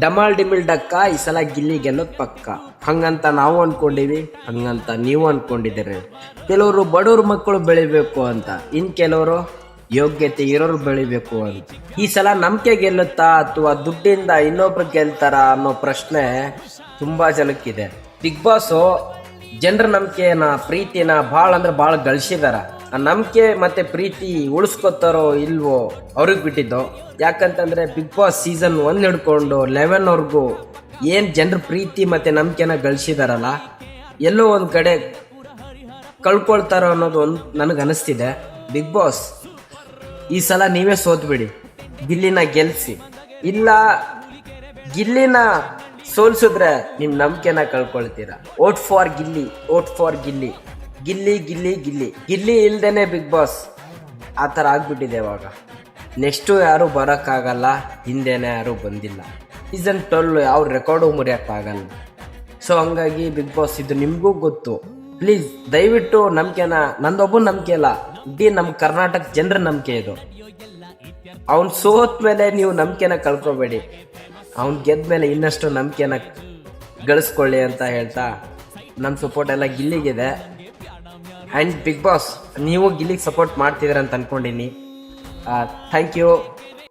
ಡಮಾಲ್ ಡಿಮಿಲ್ ಡಕ್ಕ ಈ ಸಲ ಗಿಲ್ಲಿ ಗೆಲ್ಲೋದು ಪಕ್ಕ. ಹಂಗಂತ ನಾವು ಅನ್ಕೊಂಡಿವಿ, ಹಂಗಂತ ನೀವು ಅನ್ಕೊಂಡಿದ್ದೀರಿ. ಕೆಲವರು ಬಡವ್ರ ಮಕ್ಕಳು ಬೆಳಿಬೇಕು ಅಂತ, ಇನ್ ಕೆಲವರು ಯೋಗ್ಯತೆ ಇರೋರು ಬೆಳಿಬೇಕು ಅಂತ. ಈ ಸಲ ನಂಬಿಕೆ ಗೆಲ್ಲುತ್ತಾ ಅಥವಾ ದುಡ್ಡಿಂದ ಇನ್ನೊಬ್ರು ಗೆಲ್ತಾರ ಅನ್ನೋ ಪ್ರಶ್ನೆ ತುಂಬಾ ಜನಕ್ಕಿದೆ. ಬಿಗ್ ಬಾಸ್ ಜನರ ನಂಬಿಕೆನ ಪ್ರೀತಿನ ಭಾಳ ಅಂದ್ರೆ ಭಾಳ ಗಳಿಸಿದಾರ. ಆ ನಂಬಿಕೆ ಮತ್ತೆ ಪ್ರೀತಿ ಉಳಿಸ್ಕೊತಾರೋ ಇಲ್ವೋ ಅವ್ರಿಗೆ ಬಿಟ್ಟಿದ್ದು. ಯಾಕಂತಂದ್ರೆ ಬಿಗ್ ಬಾಸ್ ಸೀಸನ್ 1 ಹಿಡ್ಕೊಂಡು 11 ಏನ್ ಜನರ ಪ್ರೀತಿ ಮತ್ತೆ ನಂಬಿಕೆನ ಗಳಿಸಿದಾರಲ್ಲ, ಎಲ್ಲೋ ಒಂದ್ ಕಡೆ ಕಳ್ಕೊಳ್ತಾರೋ ಅನ್ನೋದು ನನಗೆ ಅನಿಸ್ತಿದೆ. ಬಿಗ್ ಬಾಸ್ ಈ ಸಲ ನೀವೇ ಸೋತ್ಬಿಡಿ, ಗಿಲ್ಲಿನ ಗೆಲ್ಸಿ. ಇಲ್ಲ ಗಿಲ್ಲಿನ ಸೋಲ್ಸಿದ್ರೆ ನಿಮ್ ನಂಬಿಕೆನ ಕಳ್ಕೊಳ್ತೀರಾ. Vote for Gilli, vote for Gilli. Gilli Gilli Gilli Gilli ಇಲ್ದೇನೆ ಬಿಗ್ ಬಾಸ್ ಆ ಥರ ಆಗ್ಬಿಟ್ಟಿದೆ ಇವಾಗ. ನೆಕ್ಸ್ಟು ಯಾರು ಬರೋಕ್ಕಾಗಲ್ಲ, ಹಿಂದೆನೇ ಯಾರು ಬಂದಿಲ್ಲ. ಸೀಸನ್ 12 ಯಾವ ರೆಕಾರ್ಡು ಮುರಿಯೋಕ್ಕಾಗಲ್ಲ. ಸೊ ಹಂಗಾಗಿ ಬಿಗ್ ಬಾಸ್ ಇದು ನಿಮಗೂ ಗೊತ್ತು. ಪ್ಲೀಸ್ ದಯವಿಟ್ಟು ನಂಬಿಕೆನ, ನಂದೊಬ್ಬನ ನಂಬಿಕೆ ಅಲ್ಲ, ಇಡೀ ನಮ್ಮ ಕರ್ನಾಟಕ ಜನರ ನಂಬಿಕೆ ಇದು. ಅವ್ನು ಸೋತ್ ಮೇಲೆ ನೀವು ನಂಬಿಕೆನ ಕಳ್ಕೊಬೇಡಿ, ಅವ್ನು ಗೆದ್ದ ಮೇಲೆ ಇನ್ನಷ್ಟು ನಂಬಿಕೆನ ಗಳಿಸ್ಕೊಳ್ಳಿ ಅಂತ ಹೇಳ್ತಾ ನನ್ನ ಸಪೋರ್ಟ್ ಎಲ್ಲ ಗಿಲ್ಲಿಗಿದೆ. ಆ್ಯಂಡ್ ಬಿಗ್ ಬಾಸ್ ನೀವು ಗಿಲ್ಲಿಗೆ ಸಪೋರ್ಟ್ ಮಾಡ್ತಿದ್ದೀರ ಅಂತ ಅಂದ್ಕೊಂಡಿನಿ. Thank you.